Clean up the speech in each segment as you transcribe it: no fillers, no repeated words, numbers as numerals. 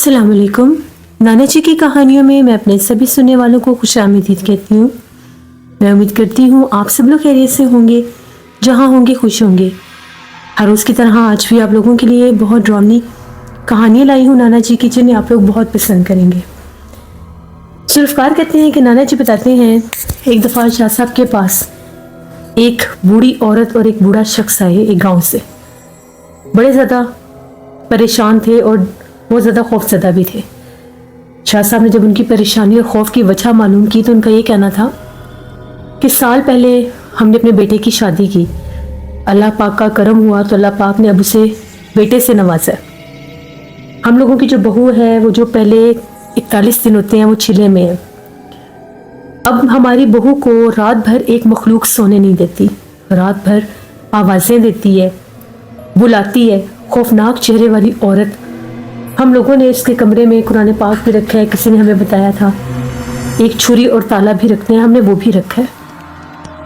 अस्सलाम वालेकुम। नाना जी की कहानियों में मैं अपने सभी सुनने वालों को खुशामदीद कहती हूँ। मैं उम्मीद करती हूँ आप सब लोग खैरियत से होंगे, जहाँ होंगे खुश होंगे। हर रोज़ की तरह आज भी आप लोगों के लिए बहुत ड्रावनी कहानियाँ लाई हूँ नाना जी की, जिन्हें आप लोग बहुत पसंद करेंगे। जुल्फ़कार कहते हैं कि नाना जी बताते हैं, एक दफ़ा शाह साहब के पास एक बूढ़ी औरत और एक बूढ़ा शख्स आए एक गाँव से। बड़े ज़्यादा परेशान थे और बहुत ज़्यादा खौफज़दा भी थे। शाह साहब ने जब उनकी परेशानी और खौफ की वजह मालूम की तो उनका ये कहना था कि साल पहले हमने अपने बेटे की शादी की, अल्लाह पाक का करम हुआ तो अल्लाह पाक ने अब उसे बेटे से नवाजा। हम लोगों की जो बहू है वो जो पहले 41 दिन होते हैं वो छिले में है। अब हमारी बहू को रात भर एक मखलूक सोने नहीं देती, रात भर आवाज़ें देती है, बुलाती है। खौफनाक चेहरे वाली औरत। हम लोगों ने इसके कमरे में कुरान पाक भी रखा है, किसी ने हमें बताया था एक छुरी और ताला भी रखते हैं, हमने वो भी रखा है।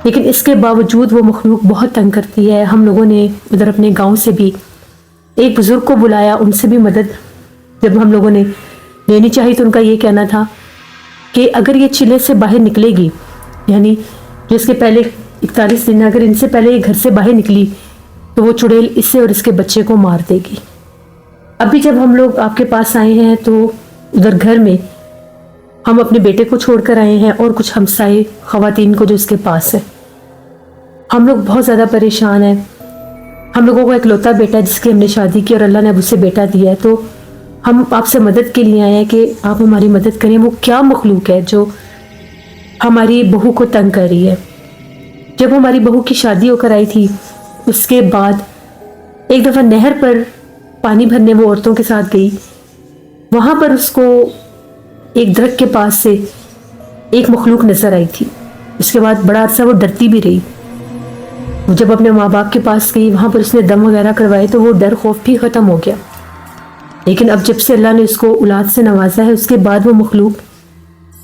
लेकिन इसके बावजूद वो मखलूक बहुत तंग करती है। हम लोगों ने उधर अपने गांव से भी एक बुज़ुर्ग को बुलाया, उनसे भी मदद जब हम लोगों ने लेनी चाहिए तो उनका ये कहना था कि अगर ये चिल्ले से बाहर निकलेगी, यानी जिसके पहले 41 दिन, अगर इनसे पहले ये घर से बाहर निकली तो वो चुड़ैल इसे और इसके बच्चे को मार देगी। अभी जब हम लोग आपके पास आए हैं तो उधर घर में हम अपने बेटे को छोड़कर आए हैं और कुछ हमसाए ख़वातीन को जो इसके पास है। हम लोग बहुत ज़्यादा परेशान हैं। हम लोगों को एक लौता बेटा जिसकी हमने शादी की और अल्लाह ने अब उसे बेटा दिया है, तो हम आपसे मदद के लिए आए हैं कि आप हमारी मदद करें। वो क्या मखलूक है जो हमारी बहू को तंग कर रही है? जब हमारी बहू की शादी होकर आई थी उसके बाद एक दफ़ा नहर पर पानी भरने वो औरतों के साथ गई। वहाँ पर उसको एक दरख्त के पास से एक मखलूक नज़र आई थी। उसके बाद बड़ा अरसा वो डरती भी रही। वो जब अपने माँ बाप के पास गई, वहाँ पर उसने दम वगैरह करवाए तो वो डर खौफ भी ख़त्म हो गया। लेकिन अब जब से अल्लाह ने उसको औलाद से नवाजा है, उसके बाद वो मखलूक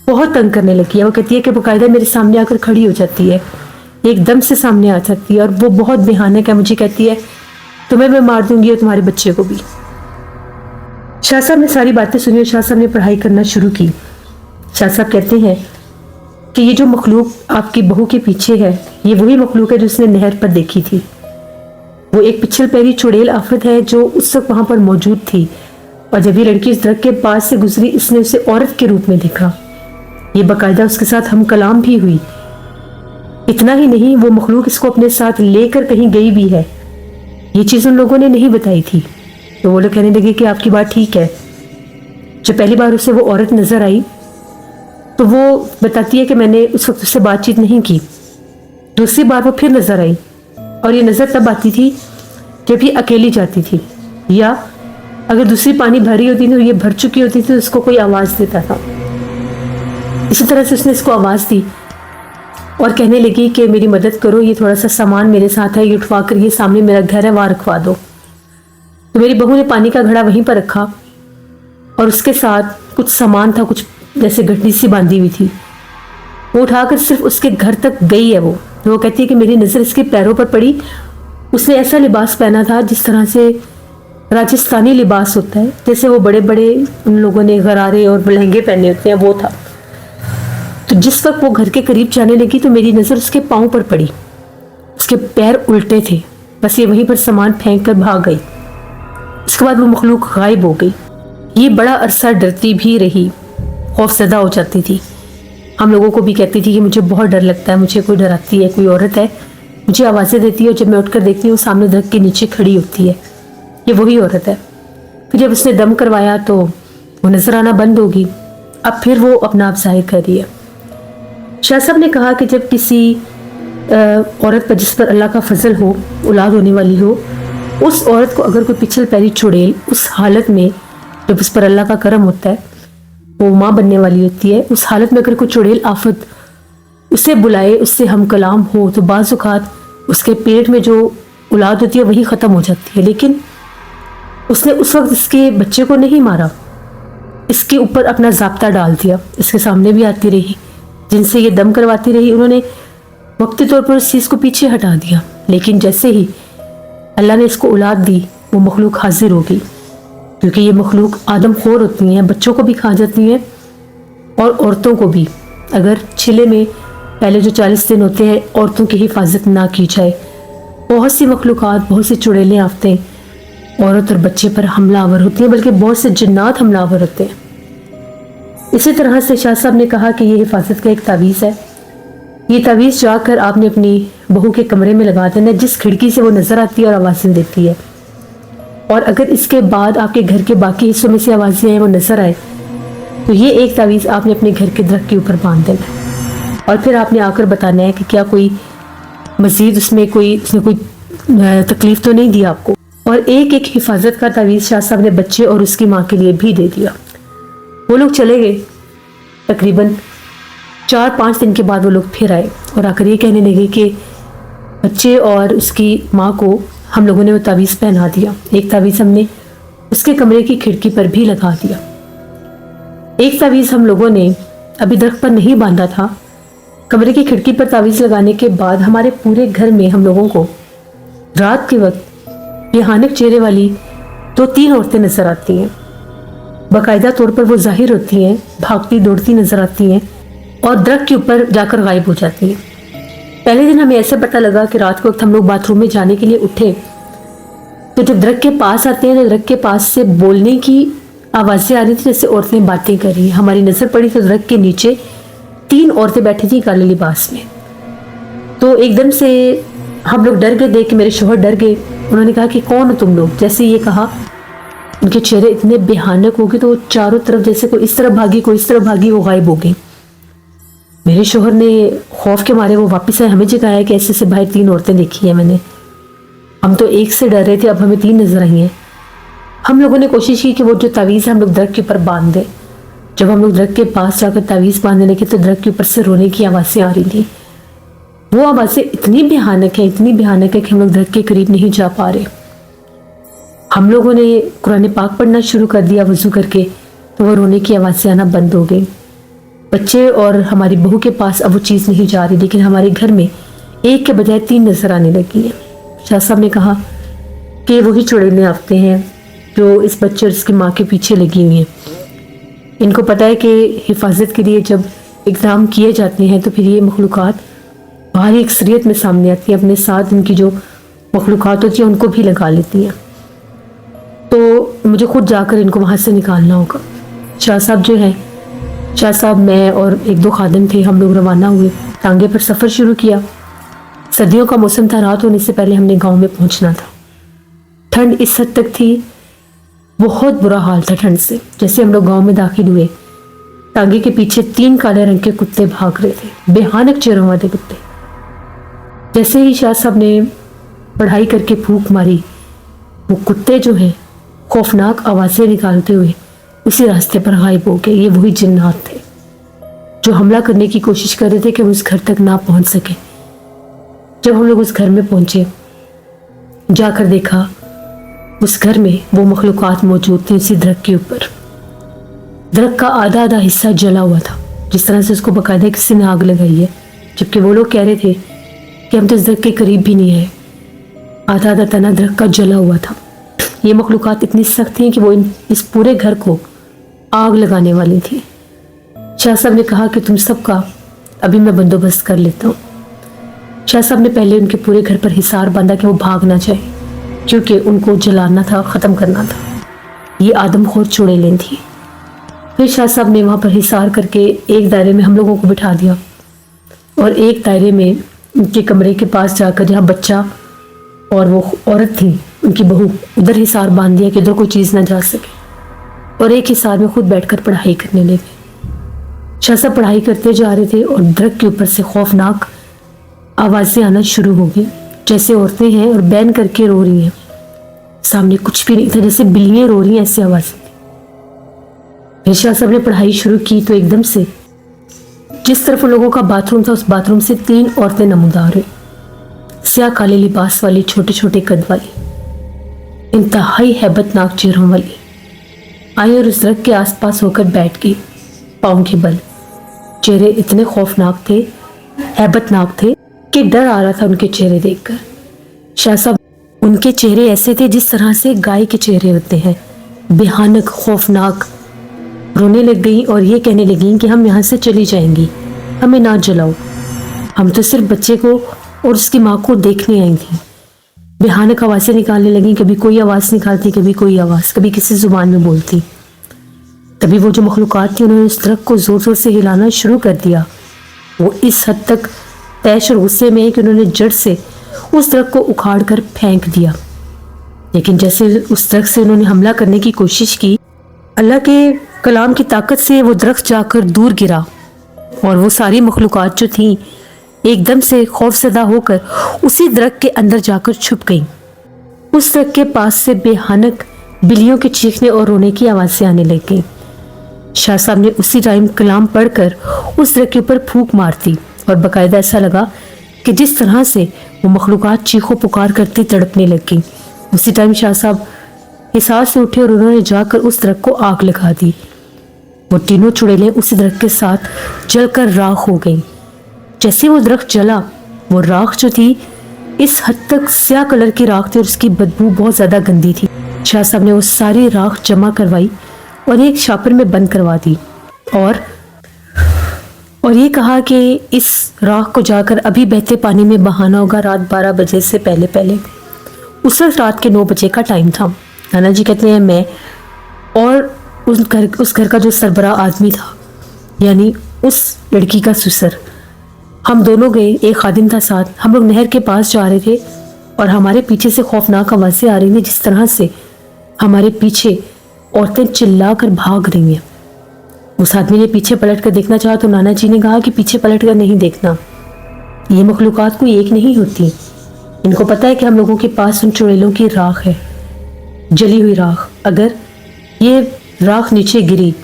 बहुत तंग करने लगी है। वो कहती है कि बाकायदा मेरे सामने आकर खड़ी हो जाती है, एकदम से सामने आ सकती है और वो बहुत भयानक है। मुझे कहती है तुम्हें मैं मार दूंगी और तुम्हारे बच्चे को भी। शाह साहब ने सारी बातें सुनी और शाह साहब ने पढ़ाई करना शुरू की। शाह साहब कहते हैं कि ये जो मखलूक आपकी बहू के पीछे है, ये वही मखलूक है जो उसने नहर पर देखी थी। वो एक पिछल पैरी चुड़ैल आफत है जो उस वक्त वहां पर मौजूद थी, और जब ये लड़की इस दरख्त के पास से गुजरी इसने उसे औरत के रूप में देखा। ये बाकायदा उसके साथ हम कलाम भी हुई। इतना ही नहीं, वो मखलूक इसको अपने साथ लेकर कहीं गई भी है। ये चीज़ उन लोगों ने नहीं बताई थी। तो वो लोग कहने लगे कि आपकी बात ठीक है। जब पहली बार उसे वो औरत नज़र आई तो वो बताती है कि मैंने उस वक्त उससे बातचीत नहीं की। दूसरी बार वो फिर नज़र आई और ये नज़र तब आती थी जब ये अकेली जाती थी, या अगर दूसरी पानी भरी होती थी और ये भर चुकी होती थी तो उसको कोई आवाज़ देता था। इसी तरह से उसने इसको आवाज़ दी और कहने लगी कि मेरी मदद करो, ये थोड़ा सा सामान मेरे साथ है, ये उठवा कर ये सामने मेरा घर है वहाँ रखवा दो। तो मेरी बहू ने पानी का घड़ा वहीं पर रखा और उसके साथ कुछ सामान था, कुछ जैसे गठरी सी बांधी हुई थी। वो उठाकर सिर्फ उसके घर तक गई है। वो कहती है कि मेरी नज़र इसके पैरों पर पड़ी। उसने ऐसा लिबास पहना था जिस तरह से राजस्थानी लिबास होता है, जैसे वो बड़े बड़े उन लोगों ने गरारे और लहंगे पहने होते हैं, वो था। तो जिस वक्त वो घर के करीब जाने लगी तो मेरी नज़र उसके पाँव पर पड़ी। उसके पैर उल्टे थे, बस ये वहीं पर सामान फेंक कर भाग गई। इसके बाद वो मखलूक गायब हो गई। ये बड़ा अरसा डरती भी रही, खौफज़दा हो जाती थी। हम लोगों को भी कहती थी कि मुझे बहुत डर लगता है, मुझे कोई डराती है, कोई औरत है, मुझे आवाज़ें देती है और जब मैं उठकर देखती हूँ सामने दरख्त के नीचे खड़ी होती है, ये वही औरत है। फिर जब उसने दम करवाया तो वो नज़र आना बंद होगी। अब फिर वो अपना आप ज़ाहिर कर रही है। शाह साहब ने कहा कि जब किसी औरत पर जिस पर अल्लाह का फजल हो, औलाद होने वाली हो, उस औरत को अगर कोई पिछल पैरी चुड़ैल उस हालत में, जब उस पर अल्लाह का करम होता है, वो माँ बनने वाली होती है, उस हालत में अगर कोई चुड़ैल आफत उसे बुलाए, उससे हम कलाम हो, तो बाज़ औक़ात उसके पेट में जो औलाद होती है वही ख़त्म हो जाती है। लेकिन उसने उस वक्त इसके बच्चे को नहीं मारा, इसके ऊपर अपना ज़ाब्ता डाल दिया। इसके सामने भी आती रही, जिनसे ये दम करवाती रही, उन्होंने वक्ती तौर पर उस चीज़ को पीछे हटा दिया। लेकिन जैसे ही अल्लाह ने इसको औलाद दी, वो मखलूक हाजिर हो गई। क्योंकि ये मखलूक आदम खोर होती हैं, बच्चों को भी खा जाती हैं और औरतों को भी। अगर छिले में पहले जो 40 दिन होते हैं औरतों की हिफाजत ना की जाए, बहुत सी मखलूक़ात, बहुत सी चुड़ैलें आफतें औरत और बच्चे पर हमलावर होती हैं, बल्कि बहुत से जिन्नात हमलावर होते हैं। इसी तरह से शाह साहब ने कहा कि ये हिफाजत का एक तावीज़ है। ये तावीज़ जाकर आपने अपनी बहू के कमरे में लगा देना, जिस खिड़की से वो नज़र आती है और आवाज़ें देती है। और अगर इसके बाद आपके घर के बाकी हिस्सों में से आवाज़ें आए, वो नज़र आए, तो ये एक तावीज़ आपने अपने घर के दरख्त के ऊपर बांध देना है। और फिर आपने आकर बताना है कि क्या कोई मज़ीद उसने कोई तकलीफ़ तो नहीं दी आपको। और एक एक हिफाजत का तावीज़ शाह साहब ने बच्चे और उसकी माँ के लिए भी दे दिया। वो लोग चले गए। तकरीबन 4-5 दिन के बाद वो लोग फिर आए और आकर ये कहने लगे कि बच्चे और उसकी माँ को हम लोगों ने वो तावीज़ पहना दिया। एक तावीज़ हमने उसके कमरे की खिड़की पर भी लगा दिया। एक तावीज़ हम लोगों ने अभी दरख्त पर नहीं बांधा था, कमरे की खिड़की पर तावीज़ लगाने के बाद हमारे पूरे घर में हम लोगों को रात के वक्त भयानक चेहरे वाली 2-3 औरतें नजर आती हैं। बाकायदा तौर पर वो जाहिर होती हैं, भागती दौड़ती नजर आती हैं और दरख्त के ऊपर जाकर गायब हो जाती हैं। पहले दिन हमें ऐसे पता लगा कि रात के वक्त हम लोग बाथरूम में जाने के लिए उठे तो जब दरख्त के पास आते हैं तो दरख्त के पास से बोलने की आवाज़ें आ रही थी, जैसे औरतें बातें कर रही हैं। हमारी नज़र पड़ी तो दरख्त के नीचे 3 औरतें बैठी थी काले लिबास में। तो एकदम से हम लोग डर गए, देख के मेरे शोहर डर गए। उन्होंने कहा कि कौन हो तुम लोग। जैसे ये कहा, उनके चेहरे इतने भयानक हो गए तो वो चारों तरफ जैसे कोई इस तरफ भागी, कोई इस तरफ भागी, वो गायब हो गई। मेरे शोहर ने खौफ के मारे वो वापस आए, हमें जगाया कि ऐसे से भाई 3 औरतें देखी है मैंने। हम तो एक से डर रहे थे, अब हमें 3 नजर आई हैं। हम लोगों ने कोशिश की कि वो जो तावीज़ है हम लोग दरख्त के ऊपर बांध दें। जब हम लोग दरख्त के पास जाकर तावीज़ बांधने लगे तो दरख्त के ऊपर से रोने की आवाज़ें आ रही थी। वो आवाज़ें इतनी भयानक है, इतनी भयानक है कि हम लोग दरख्त के करीब नहीं जा पा रहे। हम लोगों ने कुरान पाक पढ़ना शुरू कर दिया वज़ू करके, तो वो रोने की आवाज़ें आना बंद हो गई। बच्चे और हमारी बहू के पास अब वो चीज़ नहीं जा रही, लेकिन हमारे घर में एक के बजाय 3 नज़र आने लगी हैं। शाह साहब ने कहा कि वही चुड़ैलें आते हैं जो इस बच्चे और इसकी माँ के पीछे लगी हुई हैं। इनको पता है कि हिफाजत के लिए जब इक़दाम किए जाते हैं तो फिर ये मखलूक़ात भारी अक्सरियत में सामने आती हैं, अपने साथ इनकी जो मखलूक़ात होती हैं उनको भी लगा लेती हैं। तो मुझे खुद जाकर इनको वहाँ से निकालना होगा। शाह साहब जो हैं, शाह साहब, मैं और 1-2 खादिम थे, हम लोग रवाना हुए, टांगे पर सफ़र शुरू किया। सर्दियों का मौसम था, रात होने से पहले हमने गांव में पहुंचना था। ठंड इस हद तक थी, बहुत बुरा हाल था ठंड से। जैसे हम लोग गांव में दाखिल हुए, टांगे के पीछे 3 काले रंग के कुत्ते भाग रहे थे, भयानक चेहरों वाले कुत्ते। जैसे ही शाह साहब ने पढ़ाई करके फूंक मारी, वो कुत्ते जो हैं खौफनाक आवाज़ें निकालते हुए उसी रास्ते पर गायब हो गए। ये वही जिन्नात थे जो हमला करने की कोशिश कर रहे थे कि हम उस घर तक ना पहुंच सके। जब हम लोग उस घर में पहुंचे, जाकर देखा उस घर में वो मखलूक़ात मौजूद थी उसी दरख्त के ऊपर। दरख्त का आधा हिस्सा जला हुआ था, जिस तरह से उसको बाकायदा किसी ने आग लगाई है, जबकि वो लोग कह रहे थे कि हम तो इस दरख्त के करीब भी नहीं आए। आधा तना दरख्त का जला हुआ था। ये मखलूक़ात इतनी सख्त थी कि वो इस पूरे घर को आग लगाने वाली थी। शाह साहब ने कहा कि तुम सबका अभी मैं बंदोबस्त कर लेता हूँ। शाह साहब ने पहले उनके पूरे घर पर हिसार बांधा कि वो भाग ना जाए, क्योंकि उनको जलाना था, ख़त्म करना था। ये आदमखोर चुड़ैलें थी। फिर शाह साहब ने वहाँ पर हिसार करके एक दायरे में हम लोगों को बिठा दिया और एक दायरे में उनके कमरे के पास जाकर, जहाँ बच्चा और वो औरत थी उनकी बहू, उधर हिसार बांध दिया कि उधर कोई चीज़ ना जा सके। और एक हिसार में खुद बैठकर पढ़ाई करने लगे। शाह साहब पढ़ाई करते जा रहे थे और दरख्त के ऊपर से खौफनाक आवाज़ें आना शुरू हो गई, जैसे औरतें हैं और बैन करके रो रही हैं। सामने कुछ भी नहीं था, जैसे बिल्लियाँ रो रही हैं, ऐसी आवाज़ें। फिर शाह साहब ने पढ़ाई शुरू की तो एकदम से जिस तरफ उन लोगों का बाथरूम था, उस बाथरूम से 3 औरतें नमूदार हुई, स्याह काले लिबास वाली, छोटे छोटे कद वाली, इंतहाई हैबतनाक चेहरों वाली आई और उस दरख्त के आसपास होकर बैठ गई, पाँव के बल। चेहरे इतने खौफनाक थे, हैबतनाक थे कि डर आ रहा था उनके चेहरे देखकर। शाह साहब, उनके चेहरे ऐसे थे जिस तरह से गाय के चेहरे होते हैं, बेहानक खौफनाक रोने लग गई और ये कहने लगी कि हम यहाँ से चली जाएंगी, हमें ना जलाओ, हम तो सिर्फ बच्चे को और उसकी माँ को देखने आई थी। बेहानक आवाज़ें निकालने लगी, कभी कोई आवाज़ निकालती, कभी कोई आवाज़, कभी किसी जुबान में बोलती। तभी वो जो मखलूक़ात थी उन्होंने उस दरख्त को ज़ोर ज़ोर से हिलाना शुरू कर दिया। वो इस हद तक तैश और गुस्से में कि उन्होंने जड़ से उस दरख्त को उखाड़ कर फेंक दिया। लेकिन जैसे उस दरख्त से उन्होंने हमला करने की कोशिश की, अल्लाह के कलाम की ताकत से वो दरख्त जाकर दूर गिरा और वो सारी मखलूक़ात जो थी एकदम से खौफज़दा होकर उसी दरख्त के अंदर जाकर छुप गईं। उस दरख्त के पास से बेहानक बिल्लियों के चीखने और रोने की आवाज़ें आने लग गईं। शाह साहब ने उसी टाइम कलाम पढ़कर उस दरख्त के ऊपर फूंक मार दी और बाकायदा ऐसा लगा कि जिस तरह से वो मखलूक़ात चीखों पुकार करती तड़पने लग गई। उसी टाइम शाह साहब हिसार से उठे और उन्होंने जाकर उस दरख्त को आग लगा दी। वो तीनों चुड़ैलें उसी दरख्त के साथ जलकर राख हो गईं। जैसे वो दरख्त जला, वो राख जो थी इस हद तक स्याह कलर की राख थी और उसकी बदबू बहुत ज़्यादा गंदी थी। शाह साहब ने वो सारी राख जमा करवाई और एक शापर में बंद करवा दी और ये कहा कि इस राख को जाकर अभी बहते पानी में बहाना होगा रात 12 बजे से पहले पहले। उस वक्त रात के 9 बजे का टाइम था। नाना जी कहते हैं मैं और उस घर का जो सरबराह आदमी था, यानी उस लड़की का ससुर, हम दोनों गए, एक खादिम था साथ। हम लोग नहर के पास जा रहे थे और हमारे पीछे से खौफनाक आवाज़ें आ रही थी, जिस तरह से हमारे पीछे औरतें चिल्ला कर भाग रही हैं। उस आदमी ने पीछे पलट कर देखना चाहा तो नाना जी ने कहा कि पीछे पलट कर नहीं देखना, ये मखलूक़ात कोई एक नहीं होती, इनको पता है कि हम लोगों के पास उन चुड़ैलों की राख है, जली हुई राख। अगर ये राख नीचे गिरी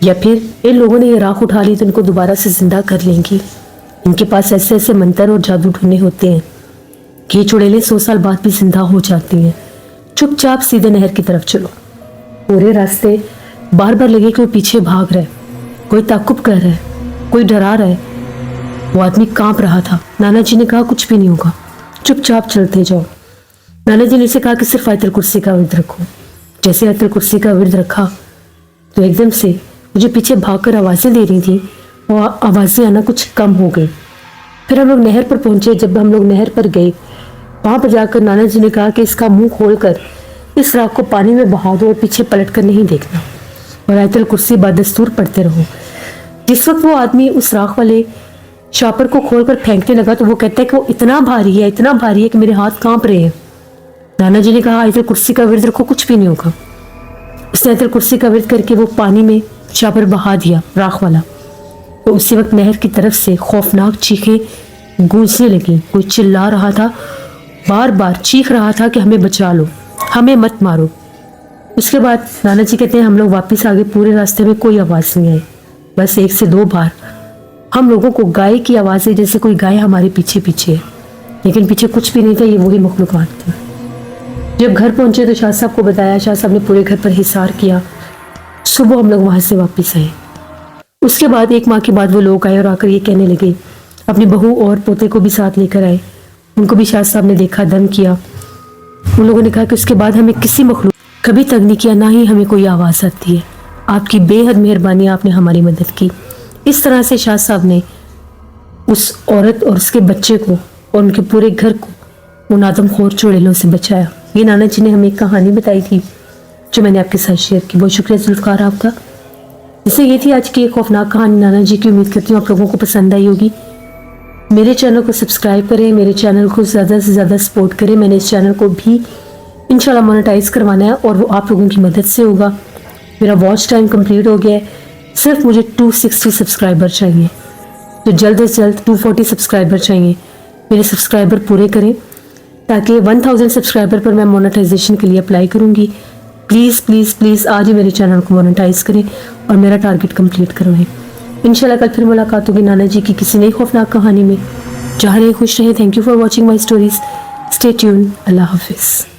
या फिर इन लोगों ने ये राख उठा ली तो इनको दोबारा से जिंदा कर लेंगी। इनके पास ऐसे ऐसे मंत्र और जादू टोने होते हैं कि ये चुड़ैलें 100 साल बाद भी जिंदा हो जाती हैं। चुपचाप सीधे नहर की तरफ चलो। पूरे रास्ते बार बार लगे कि कोई पीछे भाग रहा है, कोई ताकुब कर रहा है, कोई डरा रहा है। वो आदमी कांप रहा था। नाना जी ने कहा कुछ भी नहीं होगा, चुपचाप चलते जाओ। नाना जी ने उसे कहा कि सिर्फ आयतुल कुर्सी का विर्द रखो। जैसे आयतुल कुर्सी का विर्द रखा तो एकदम से मुझे पीछे भागकर आवाज़ें दे रही थी और आवाज़ें आना कुछ कम हो गई। फिर हम लोग नहर पर पहुंचे। जब हम लोग नहर पर गए, वहाँ पर जाकर नाना जी ने कहा कि इसका मुंह खोलकर इस राख को पानी में बहा दो और पीछे पलट कर नहीं देखना और आयतुल कुर्सी बादस्तूर पढ़ते रहो। जिस वक्त वो आदमी उस राख वाले शापर को खोलकर फेंकने लगा तो वो कहता है कि वो इतना भारी है कि मेरे हाथ कांप रहे हैं। नाना जी ने कहा आयतुल कुर्सी का विर्द रखो, कुछ भी नहीं होगा। उसने आयतुल कुर्सी का विर्द करके वो पानी में शापर बहा दिया राख वाला। तो उसी वक्त नहर की तरफ से खौफनाक चीखें गूंजने लगी। कोई चिल्ला रहा था, बार बार चीख रहा था कि हमें बचा लो, हमें मत मारो। उसके बाद नाना जी कहते हैं हम लोग वापस आ गए। पूरे रास्ते में कोई आवाज़ नहीं आई, बस 1 से 2 बार हम लोगों को गाय की आवाज़ है, जैसे कोई गाय हमारे पीछे पीछे है, लेकिन पीछे कुछ भी नहीं था, ये वही मखलूक़ात थी। जब घर पहुंचे तो शाह साहब को बताया। शाह साहब ने पूरे घर पर हिसार किया। सुबह हम लोग वहाँ से वापस आए। उसके बाद 1 माह के बाद वो लोग आए और आकर ये कहने लगे, अपनी बहू और पोते को भी साथ लेकर आए। उनको भी शाह साहब ने देखा, दम किया। उन लोगों ने कहा कि उसके बाद हमें किसी मखलूक कभी तंग नहीं किया, ना ही हमें कोई आवाज़ आती है। आपकी बेहद मेहरबानी, आपने हमारी मदद की। इस तरह से शाह साहब ने उस औरत और उसके बच्चे को और उनके पूरे घर को उन आदमखोर चुड़ैलों से बचाया। ये नाना जी ने हमें एक कहानी बताई थी जो मैंने आपके साथ शेयर की। बहुत शुक्रिया जुल्फ़कार आपका। जैसे ये थी आज की एक खौफनाक कहानी नाना जी की। उम्मीद करती हूँ आप लोगों को पसंद आई होगी। मेरे चैनल को सब्सक्राइब करें, मेरे चैनल को ज़्यादा से ज़्यादा सपोर्ट करें। मैंने इस चैनल को भी इंशाल्लाह मोनेटाइज करवाना है और वो आप लोगों की मदद से होगा। मेरा वॉच टाइम कंप्लीट हो गया है, सिर्फ मुझे 260 सब्सक्राइबर चाहिए, तो जल्द से जल्द 240 सब्सक्राइबर चाहिए। मेरे सब्सक्राइबर पूरे करें ताकि 1000 सब्सक्राइबर पर मैं मोनेटाइजेशन के लिए अप्लाई करूँगी। प्लीज़ प्लीज़ प्लीज़ आज ही मेरे चैनल को मोनेटाइज करें और मेरा टारगेट कंप्लीट करवाएं। इंशाल्लाह कल फिर मुलाकात होगी नाना जी की किसी नई खौफनाक कहानी में। जहाँ रहे खुश रहें। Thank you for watching my stories. Stay tune. अल्लाह हाफिज़।